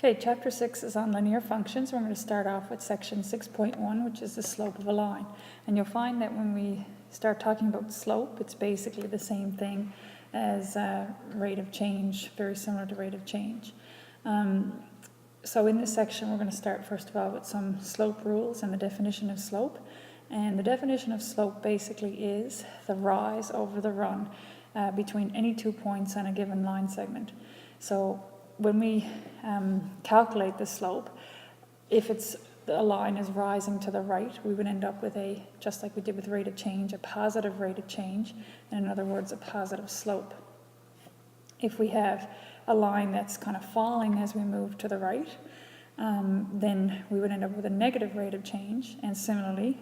Okay, chapter 6 is on linear functions. We're going to start off with section 6.1, which is the slope of a line. And you'll find that when we start talking about slope, it's basically the same thing as rate of change, very similar to rate of change. So in this section, we're going to start first of all with some slope rules and the definition of slope. And the definition of slope basically is the rise over the run between any 2 points on a given line segment. So when we calculate the slope, if a line is rising to the right, we would end up with just like we did with rate of change, a positive rate of change, and in other words, a positive slope. If we have a line that's kind of falling as we move to the right, then we would end up with a negative rate of change, and similarly,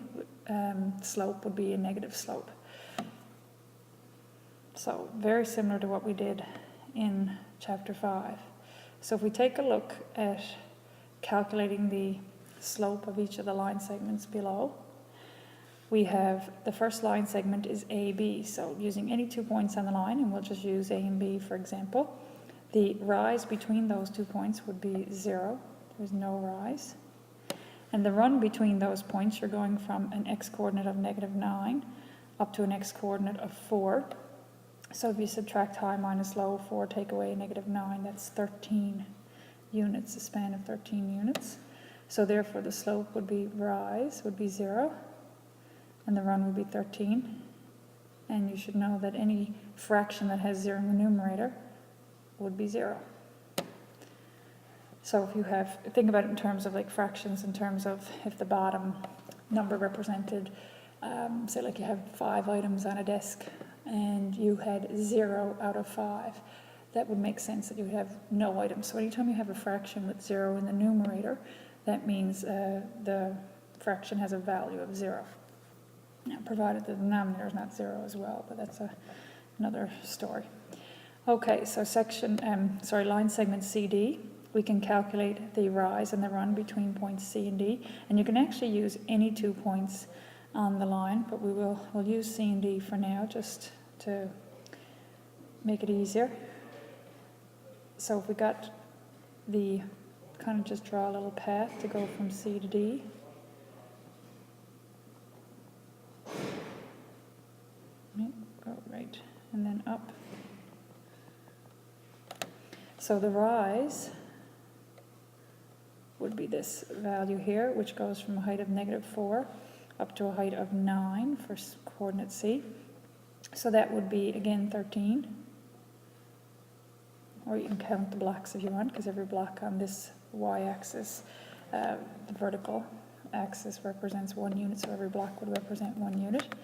slope would be a negative slope. So very similar to what we did in chapter 5. So if we take a look at calculating the slope of each of the line segments below, we have the first line segment is AB. So using any 2 points on the line, and we'll just use A and B for example, the rise between those 2 points would be 0. There's no rise. And the run between those points, you're going from an x-coordinate of -9 up to an x-coordinate of 4. So if you subtract high minus low, 4 take away -9, that's 13 units, a span of 13 units. So therefore the slope would be rise, would be 0, and the run would be 13. And you should know that any fraction that has 0 in the numerator would be 0. So if you think about it in terms of like fractions, in terms of if the bottom number represented, say like you have 5 items on a desk, and you had 0 out of 5, that would make sense that you would have no items. So anytime you have a fraction with 0 in the numerator, that means the fraction has a value of 0. Now, provided the denominator is not 0 as well, but that's another story. Okay, so line segment CD, we can calculate the rise and the run between points C and D, and you can actually use any 2 points on the line, but we'll use C and D for now just to make it easier. So if we got kind of just draw a little path to go from C to D. Right, and then up. So the rise would be this value here, which goes from a height of -4 up to a height of 9 for coordinate C. So that would be, again, 13. Or you can count the blocks if you want, because every block on this y-axis, the vertical axis, represents 1 unit, so every block would represent 1 unit.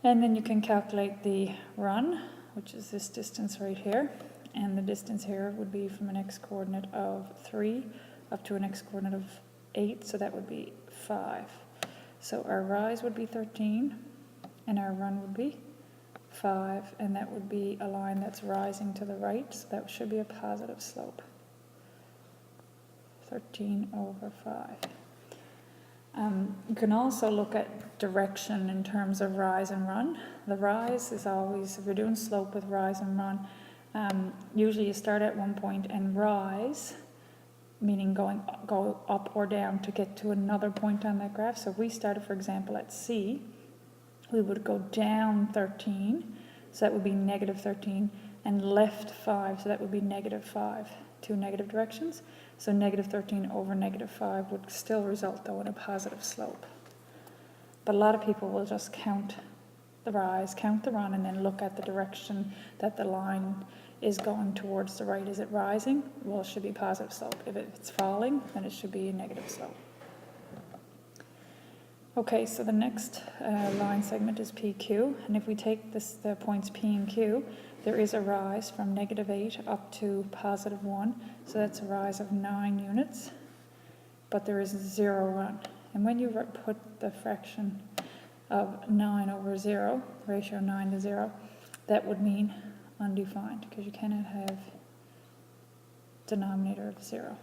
And then you can calculate the run, which is this distance right here. And the distance here would be from an x-coordinate of 3 up to an x-coordinate of 8, so that would be 5. So our rise would be 13, and our run would be 5, and that would be a line that's rising to the right, so that should be a positive slope. 13 over 5. You can also look at direction in terms of rise and run. The rise is always, if you're doing slope with rise and run, usually you start at one point and rise, meaning go up or down to get to another point on that graph. So if we started, for example, at C, we would go down 13, so that would be -13, and left 5, so that would be -5, 2 negative directions. So -13 over -5 would still result, though, in a positive slope. But a lot of people will just count the rise, count the run, and then look at the direction that the line is going towards the right. Is it rising? Well, it should be positive slope. If it's falling, then it should be a negative slope. Okay, so the next line segment is PQ, and if we take the points P and Q, there is a rise from -8 up to +1, so that's a rise of 9 units, but there is 0 run. And when you put the fraction of 9 over 0, ratio 9 to 0, that would mean undefined, because you cannot have denominator of 0.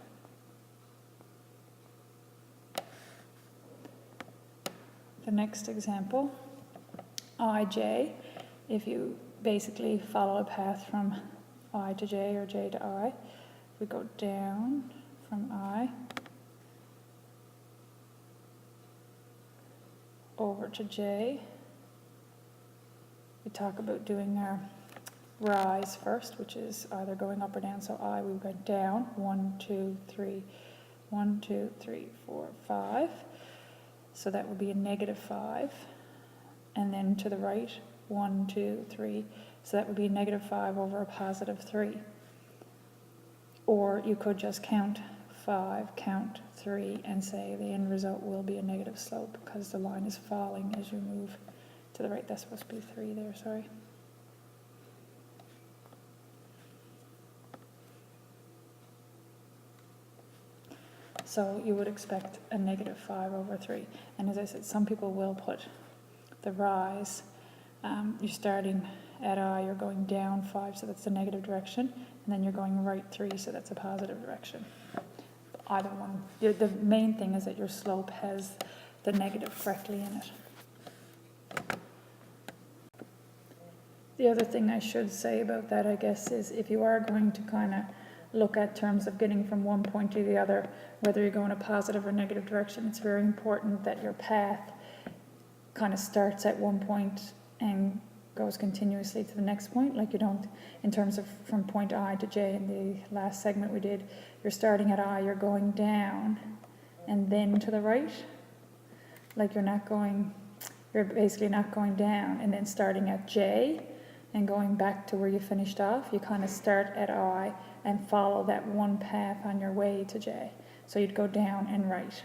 The next example, IJ, if you basically follow a path from I to J or J to I, we go down from I over to J. We talk about doing our rise first, which is either going up or down. So I, we went down, 1, 2, 3, 1, 2, 3, 4, 5. So that would be a -5. And then to the right, 1, 2, 3. So that would be a -5 over a +3. Or you could just count 5, count 3, and say the end result will be a negative slope because the line is falling as you move to the right. That's supposed to be 3 there, sorry. So you would expect a -5 over 3. And as I said, some people will put the rise, you're starting at I, you're going down 5, so that's the negative direction, and then you're going right 3, so that's a positive direction. Either one. The main thing is that your slope has the negative correctly in it. The other thing I should say about that, I guess, is if you are going to kind of look at terms of getting from one point to the other, whether you're going a positive or negative direction, it's very important that your path kind of starts at one point and goes continuously to the next point. Like you don't, in terms of from point I to J in the last segment we did, you're starting at I, you're going down and then to the right. Like you're basically not going down and then starting at J and going back to where you finished off. You kind of start at I and follow that one path on your way to J. So you'd go down and right.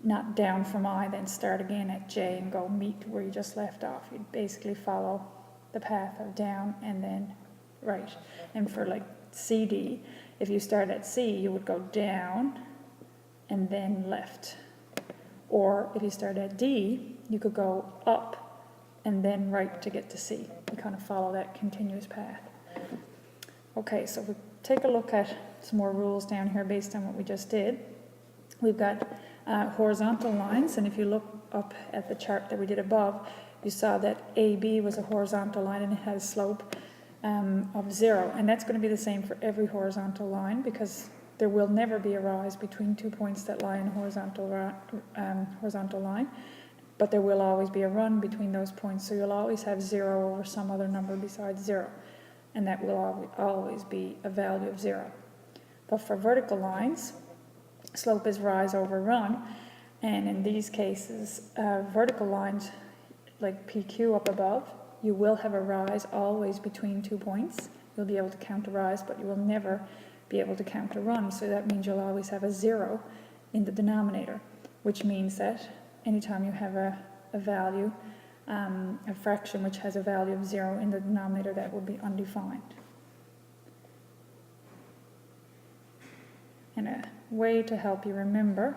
Not down from I, then start again at J and go meet where you just left off. You'd basically follow the path of down and then right. And for like CD, if you start at C, you would go down and then left. Or if you start at D, you could go up and then right to get to C. You kind of follow that continuous path. Okay, so if we take a look at some more rules down here based on what we just did. We've got horizontal lines, and if you look up at the chart that we did above, you saw that AB was a horizontal line and it has a slope of 0, and that's going to be the same for every horizontal line because there will never be a rise between 2 points that lie in a horizontal line, but there will always be a run between those points, so you'll always have 0 over some other number besides 0, and that will always be a value of 0. But for vertical lines, slope is rise over run, and in these cases, vertical lines like PQ up above, you will have a rise always between 2 points. You'll be able to count a rise, but you will never be able to count a run, so that means you'll always have a 0 in the denominator, which means that anytime you have a value, a fraction which has a value of 0 in the denominator, that will be undefined. And a way to help you remember,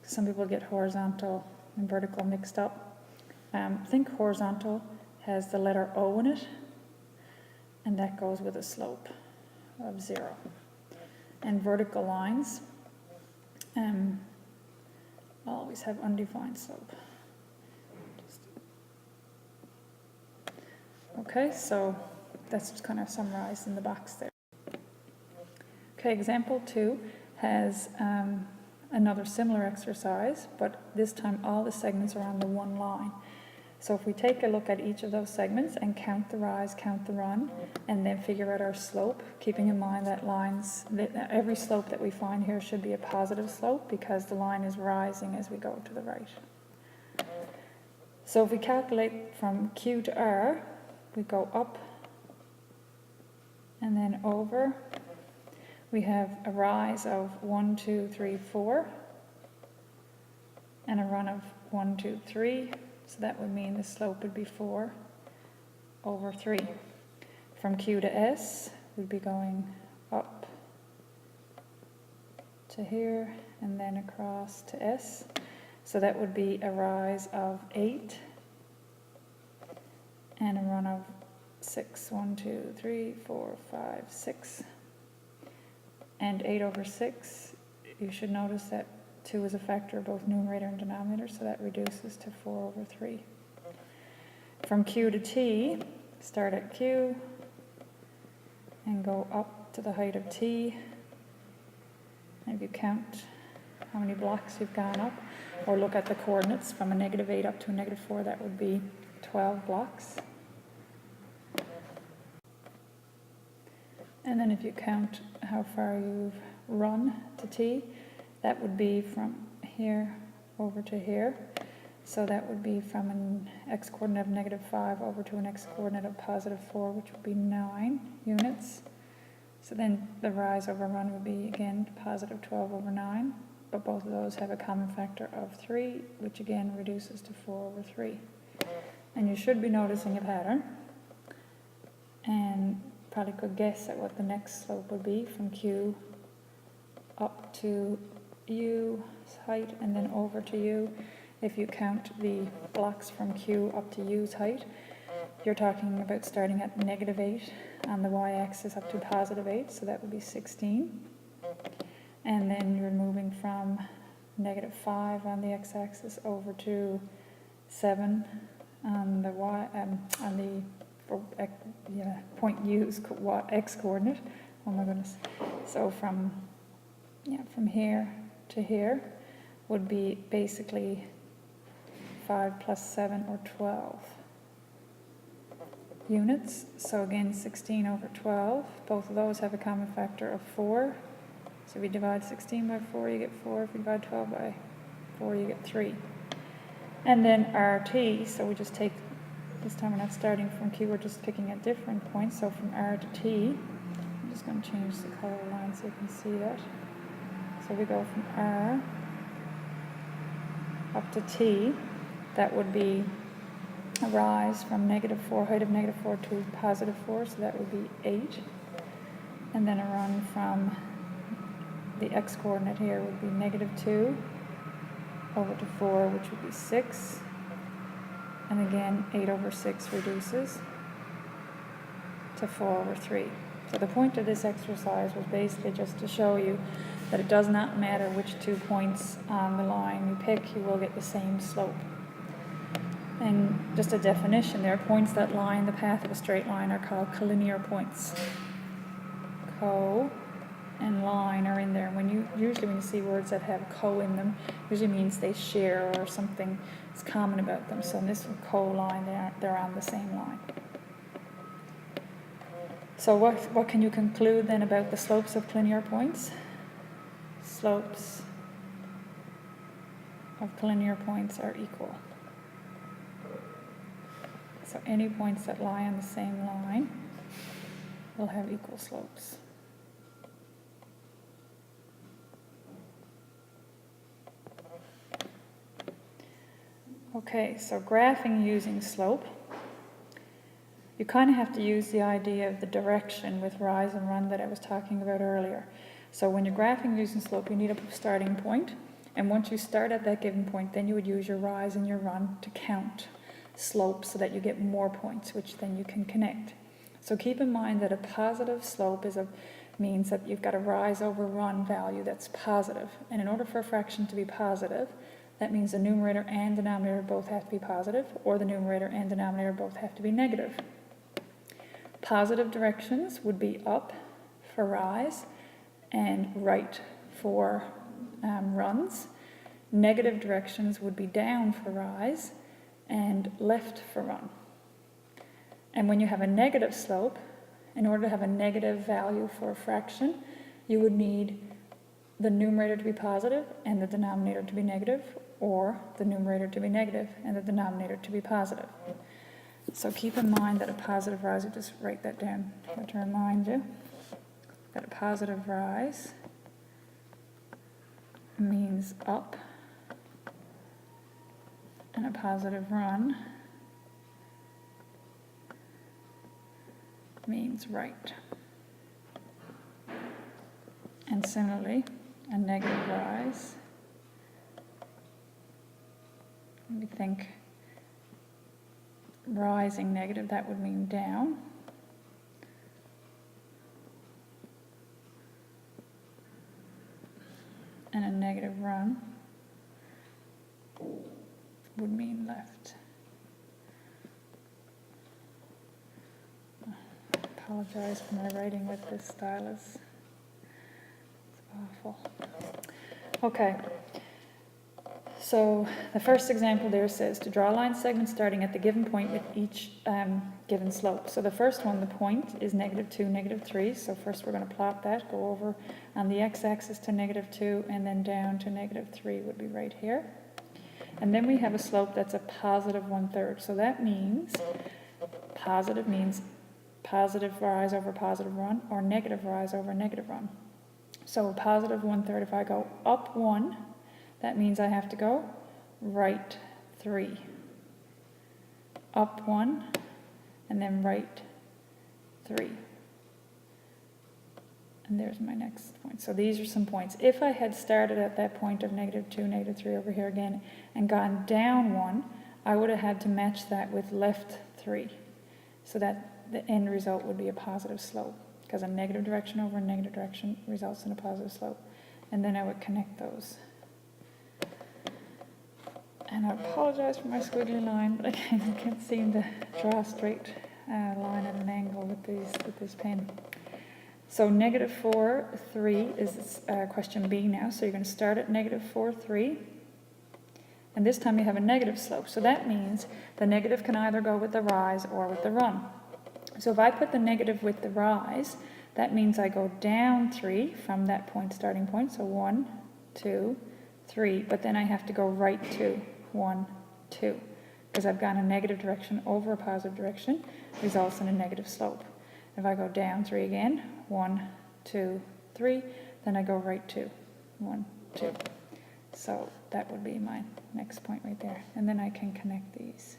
some people get horizontal and vertical mixed up. Think horizontal has the letter O in it, and that goes with a slope of 0. And vertical lines always have undefined slope. Okay, so that's just kind of summarized in the box there. Okay, example 2 has another similar exercise, but this time all the segments are on the one line. So if we take a look at each of those segments and count the rise, count the run, and then figure out our slope, keeping in mind that every slope that we find here should be a positive slope because the line is rising as we go to the right. So if we calculate from Q to R, we go up and then over. We have a rise of 1, 2, 3, 4, and a run of 1, 2, 3. So that would mean the slope would be 4 over 3. From Q to S, we'd be going up to here and then across to S. So that would be a rise of 8 and a run of 6. 1, 2, 3, 4, 5, 6. And 8 over 6, you should notice that 2 is a factor of both numerator and denominator, so that reduces to 4 over 3. From Q to T, start at Q, and go up to the height of t. And if you count how many blocks you've gone up, or look at the coordinates from a -8 up to a -4, that would be 12 blocks. And then if you count how far you've run to t, that would be from here over to here. So that would be from an x-coordinate of -5 over to an x-coordinate of +4, which would be 9 units. So then the rise over run would be, again, +12 over 9, but both of those have a common factor of 3, which again reduces to 4 over 3. And you should be noticing a pattern, and probably could guess at what the next slope would be from Q up to U's height and then over to U. If you count the blocks from Q up to U's height, you're talking about starting at -8 on the y-axis up to +8, so that would be 16. And then you're moving from -5 on the x-axis over to 7 on the point U's x-coordinate. Oh my goodness. So from here to here would be basically 5 plus 7 or 12 units. So again, 16 over 12. Both of those have a common factor of 4. So if you divide 16 by 4, you get 4. If you divide 12 by 4, you get 3. And then RT, so we just take, this time we're not starting from Q, we're just picking at different points. So from R to T, I'm just going to change the color line so you can see that. So we go from R up to T, that would be a rise from -4, height of -4 to +4, so that would be 8. And then a run from the x-coordinate here would be -2 over to 4, which would be 6. And again, 8 over 6 reduces to 4 over 3. So the point of this exercise was basically just to show you that it does not matter which 2 points on the line you pick, you will get the same slope. And just a definition, there are points that line the path of a straight line are called collinear points. Co and line are in there. Usually when you see words that have co in them, usually means they share or something is common about them. So in this co-line, they're on the same line. So what can you conclude then about the slopes of collinear points? Slopes of collinear points are equal. So any points that lie on the same line will have equal slopes. Okay, so graphing using slope, you kind of have to use the idea of the direction with rise and run that I was talking about earlier. So when you're graphing using slope, you need a starting point, and once you start at that given point, then you would use your rise and your run to count slopes so that you get more points, which then you can connect. So keep in mind that a positive slope means that you've got a rise over run value that's positive. And in order for a fraction to be positive, that means the numerator and denominator both have to be positive, or the numerator and denominator both have to be negative. Positive directions would be up for rise and right for runs. Negative directions would be down for rise and left for run. And when you have a negative slope, in order to have a negative value for a fraction, you would need the numerator to be positive and the denominator to be negative, or the numerator to be negative and the denominator to be positive. So keep in mind that a positive rise, I'll just write that down to remind you, that a positive rise means up, and a positive run means right. And similarly, a negative rise, let me think, rising negative, that would mean down. And a negative run would mean left. apologize for my writing with this stylus. It's awful. Okay. So the first example there says to draw a line segment starting at the given point with each given slope. So the first one, the point, is -2, -3. So first we're going to plot that, go over on the x-axis to -2 and then down to -3 would be right here. And then we have a slope that's a positive 1/3. So that means positive rise over positive run, or negative rise over negative run. So a positive 1/3, if I go up 1, that means I have to go right 3. Up 1, and then right 3. And there's my next point. So these are some points. If I had started at that point of -2, -3 over here again, and gone down 1, I would have had to match that with left 3. So that the end result would be a positive slope, because a negative direction over a negative direction results in a positive slope. And then I would connect those. And I apologize for my squiggly line, but I can't seem to draw a straight line at an angle with this pen. So -4, 3 is question B now. So you're going to start at -4, 3. And this time you have a negative slope. So that means the negative can either go with the rise or with the run. So if I put the negative with the rise, that means I go down 3 from that point, starting point. So 1, 2, 3. But then I have to go right 2, 1, 2. Because I've gone a negative direction over a positive direction, results in a negative slope. If I go down 3 again, 1, 2, 3, then I go right 2, 1, 2. So that would be my next point right there. And then I can connect these.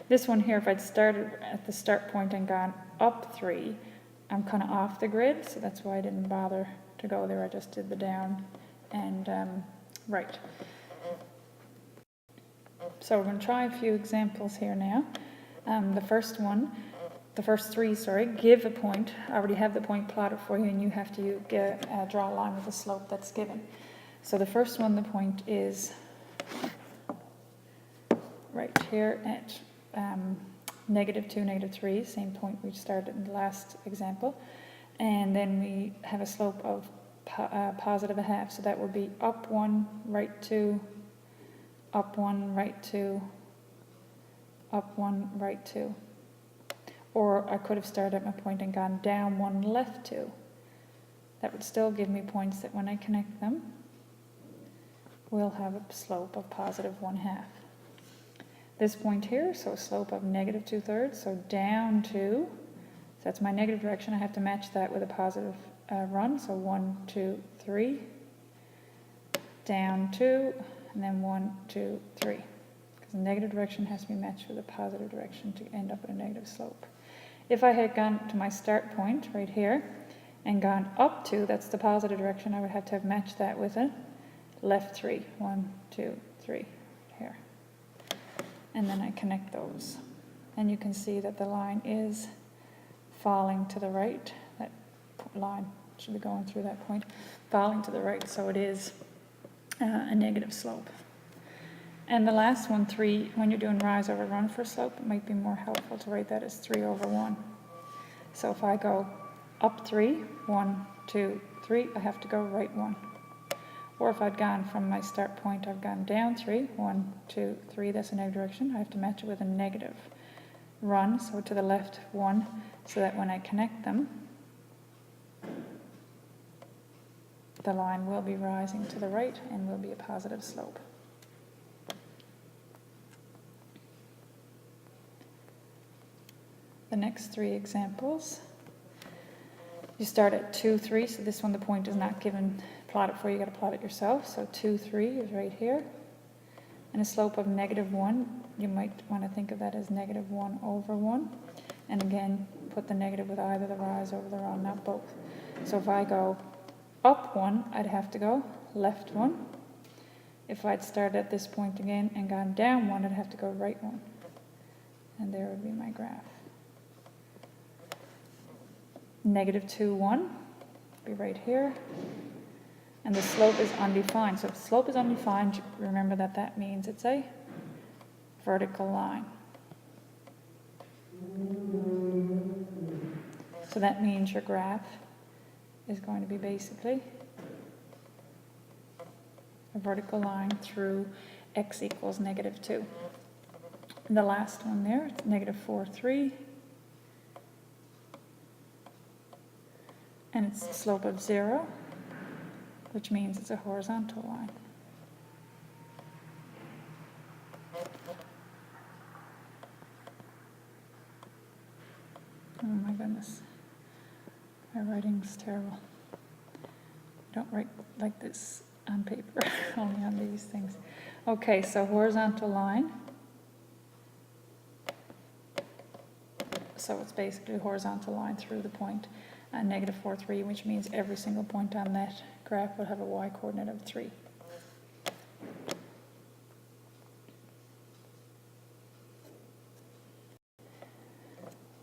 This one here, if I'd started at the start point and gone up 3, I'm kind of off the grid, so that's why I didn't bother to go there. I just did the down and right. So we're going to try a few examples here now. The first 3, give a point. I already have the point plotted for you, and you have to draw a line with the slope that's given. So the first one, the point is right here at -2, -3, same point we started in the last example. And then we have a slope of positive 1/2. So that would be up 1, right 2, up 1, right 2, up 1, right 2. Or I could have started at my point and gone down 1, left 2. That would still give me points that when I connect them, will have a slope of positive 1/2. This point here, so a slope of -2/3, so down 2. So that's my negative direction. I have to match that with a positive run. So 1, 2, 3. Down 2, and then 1, 2, 3. Because the negative direction has to be matched with a positive direction to end up at a negative slope. If I had gone to my start point right here and gone up 2, that's the positive direction, I would have to have matched that with a left 3. 1, 2, 3 here. And then I connect those. And you can see that the line is falling to the right. That line should be going through that point, falling to the right, so it is a negative slope. And the last one, 3, when you're doing rise over run for slope, it might be more helpful to write that as 3/1. So if I go up 3, 1, 2, 3, I have to go right 1. Or if I'd gone from my start point, I've gone down 3, 1, 2, 3, that's a negative direction. I have to match it with a negative run, so to the left 1, so that when I connect them, the line will be rising to the right and will be a positive slope. The next 3 examples, you start at 2, 3, so this one the point is not given, plotted for you, got to plot it yourself. So 2, 3 is right here. And a slope of -1, you might want to think of that as -1/1. And again, put the negative with either the rise over the run, not both. So if I go up 1, I'd have to go left 1. If I'd started at this point again and gone down 1, I'd have to go right 1. And there would be my graph. -2, 1, be right here. And the slope is undefined. So if the slope is undefined, remember that means it's a vertical line. So that means your graph is going to be basically a vertical line through x equals -2. And the last one there, it's -4, 3. And it's the slope of 0, which means it's a horizontal line. Oh my goodness, my writing's terrible. I don't write like this on paper, only on these things. Okay, so horizontal line. So it's basically a horizontal line through the point at -4, 3, which means every single point on that graph will have a y-coordinate of 3.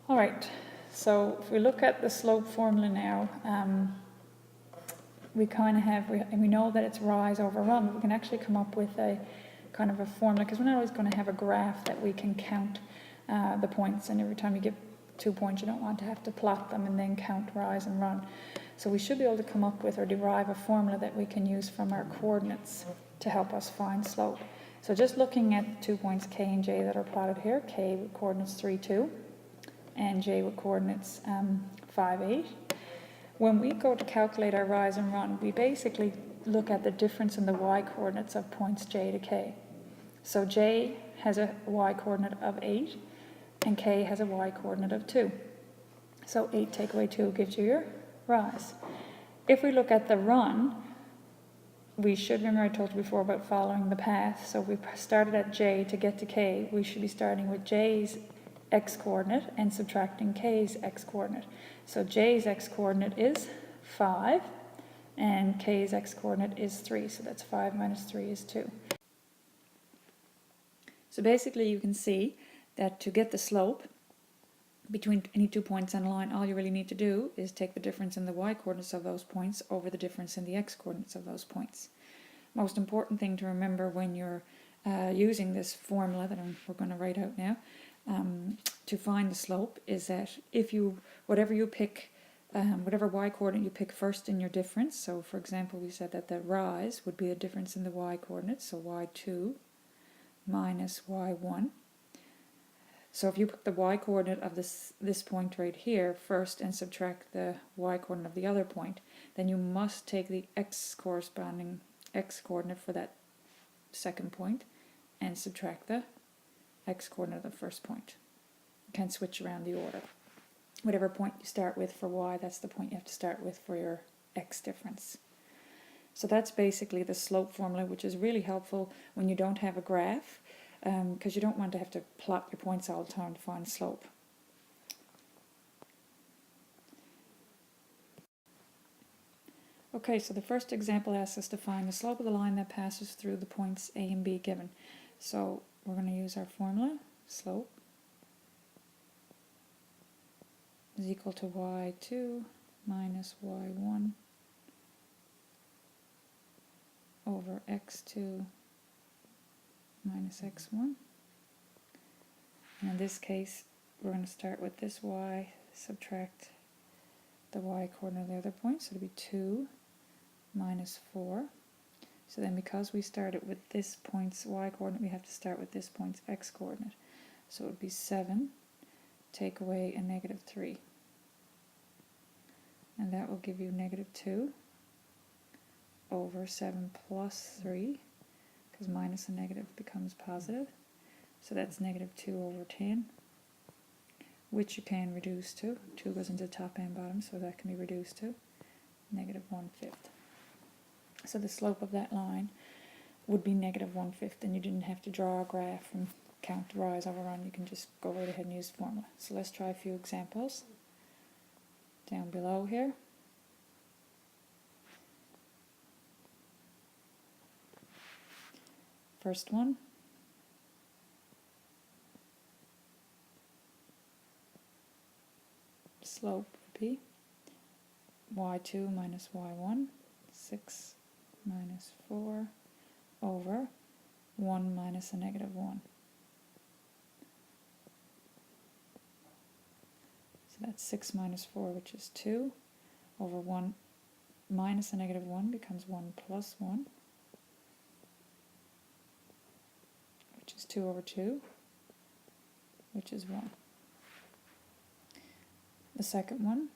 All right, so if we look at the slope formula now, we kind of have, we know that it's rise over run, but we can actually come up with a kind of a formula, because we're not always going to have a graph that we can count the points, and every time you get 2 points you don't want to have to plot them and then count rise and run. So we should be able to come up with or derive a formula that we can use from our coordinates to help us find slope. So just looking at 2 points k and j that are plotted here, k with coordinates 3, 2, and j with coordinates 5, 8. When we go to calculate our rise and run, we basically look at the difference in the y-coordinates of points j to k. So j has a y-coordinate of 8, and k has a y-coordinate of 2. So 8 take away 2 gives you your rise. If we look at the run, we should, remember I told you before about following the path, so if we started at j to get to k, we should be starting with j's x-coordinate and subtracting k's x-coordinate. So j's x-coordinate is 5, and k's x-coordinate is 3, so that's 5 minus 3 is 2. So basically you can see that to get the slope between any 2 points on a line, all you really need to do is take the difference in the y-coordinates of those points over the difference in the x-coordinates of those points. Most important thing to remember when you're using this formula that we're going to write out now to find the slope is that if you, whatever you pick, whatever y-coordinate you pick first in your difference, so for example we said that the rise would be the difference in the y-coordinates, so y2 minus y1. So if you put the y-coordinate of this point right here first and subtract the y-coordinate of the other point, then you must take the corresponding x-coordinate for that second point and subtract the x-coordinate of the first point. You can switch around the order. Whatever point you start with for y, that's the point you have to start with for your x difference. So that's basically the slope formula, which is really helpful when you don't have a graph, because you don't want to have to plot your points all the time to find slope. Okay, so the first example asks us to find the slope of the line that passes through the points A and B given. So we're going to use our formula. Slope is equal to y2 minus y1 over x2 minus x1. And in this case, we're going to start with this y, subtract the y-coordinate of the other point, so it'll be 2 minus 4. So then because we started with this point's y-coordinate, we have to start with this point's x-coordinate. So it would be 7, take away a -3. And that will give you -2 over 7 plus 3, because minus a negative becomes positive. So that's -2 over 10, which you can reduce to. 2 goes into top and bottom, so that can be reduced to -1/5. So the slope of that line would be -1/5, and you didn't have to draw a graph and count the rise over run. You can just go right ahead and use the formula. So let's try a few examples down below here. First one. Slope would be y2 minus y1, 6 minus 4 over 1 minus a -1. So that's 6 minus 4, which is 2, over 1 minus a negative 1 becomes 1 plus 1, which is 2 over 2, which is 1. The second one,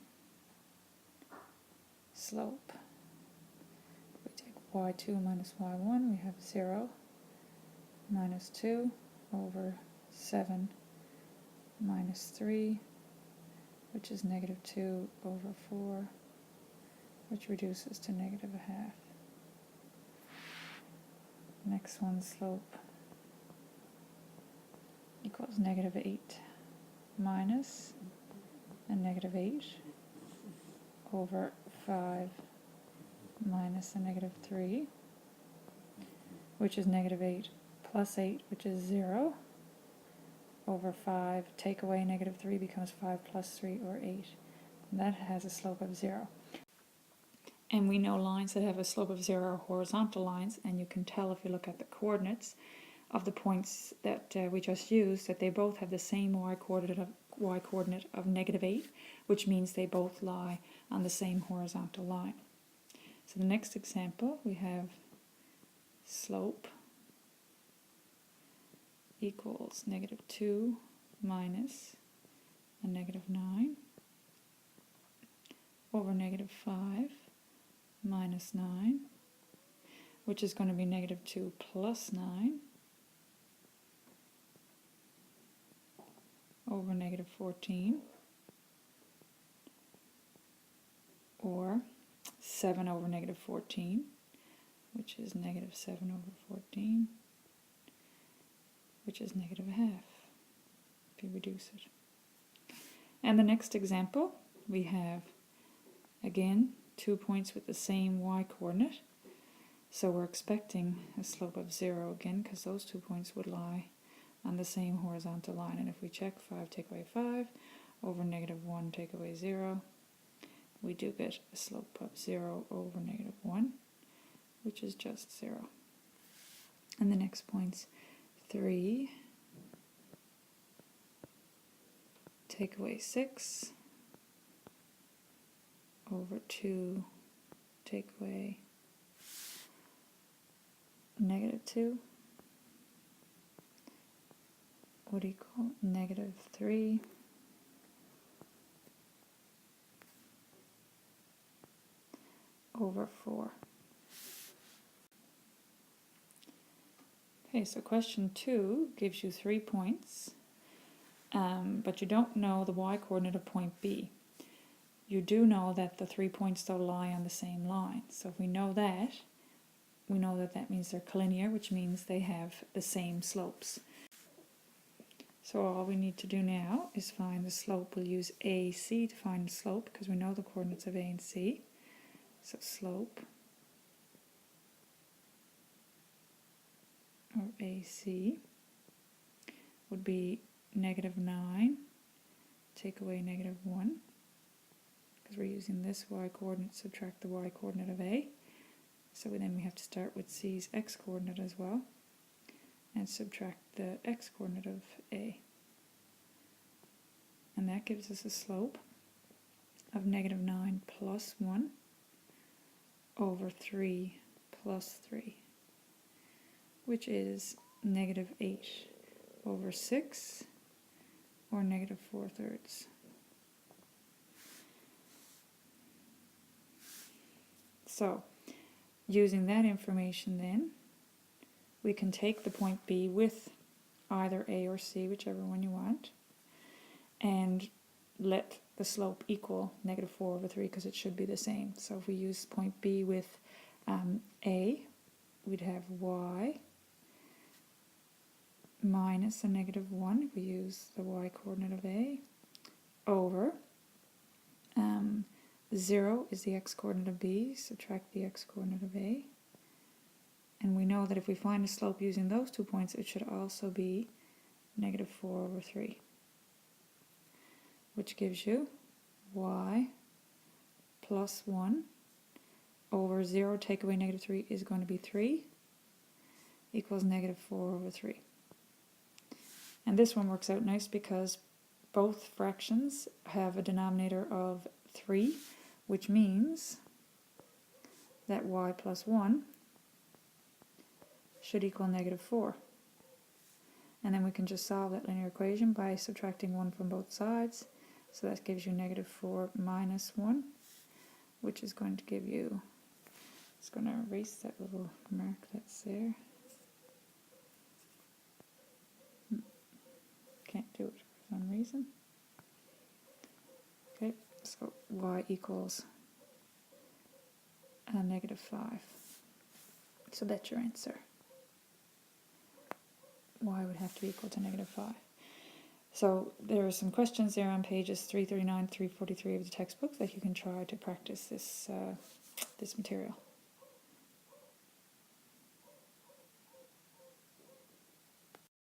slope. We take y2 minus y1, we have 0 minus 2 over 7 minus 3, which is negative 2 over 4, which reduces to negative a half. Next one, slope equals negative 8 minus a negative 8 over 5 minus a negative 3, which is negative 8 plus 8, which is 0, over 5, take away negative 3 becomes 5 plus 3, or 8. And that has a slope of 0. And we know lines that have a slope of 0 are horizontal lines, and you can tell if you look at the coordinates of the points that we just used that they both have the same y-coordinate of negative 8, which means they both lie on the same horizontal line. So the next example, we have slope equals negative 2 minus a negative 9 over negative 5 minus 9, which is going to be negative 2 plus 9 over negative 14, or 7 over negative 14, which is negative 7 over 14, which is negative a half, if you reduce it. And the next example, we have, again, 2 points with the same y-coordinate. So we're expecting a slope of 0 again, because those 2 points would lie on the same horizontal line. And if we check 5 take away 5 over negative 1 take away 0, we do get a slope of 0 over negative 1, which is just 0. And the next point's 3 take away 6 over 2 take away negative 2 would equal negative 3 over 4. Okay, so question 2 gives you 3 points, but you don't know the y-coordinate of point B. You do know that the 3 points though lie on the same line. So if we know that that means they're collinear, which means they have the same slopes. So all we need to do now is find the slope. We'll use AC to find the slope because we know the coordinates of A and C. So slope, or AC, would be negative 9 take away negative 1, because we're using this y-coordinate to subtract the y-coordinate of A. So then we have to start with C's x-coordinate as well and subtract the x-coordinate of A. And that gives us a slope of negative 9 plus 1 over 3 plus 3, which is negative 8 over 6, or negative 4/3. So, using that information then, we can take the point B with either A or C, whichever one you want, and let the slope equal negative 4 over 3, because it should be the same. So if we use point B with A, we'd have y minus a negative 1, if we use the y-coordinate of A, over 0 is the x-coordinate of B, subtract the x-coordinate of A. And we know that if we find a slope using those 2 points, it should also be negative 4 over 3, which gives you y plus 1 over 0 take away negative 3 is going to be 3, equals negative 4 over 3. And this one works out nice because both fractions have a denominator of 3, which means that y plus 1 should equal negative 4. And then we can just solve that linear equation by subtracting 1 from both sides. So that gives you negative 4 minus 1, which is going to give you, it's going to erase that little mark that's there. Can't do it for some reason. Okay, so y equals negative 5. So that's your answer. Y would have to be equal to negative 5. So there are some questions there on pages 339, 343 of the textbook that you can try to practice this material.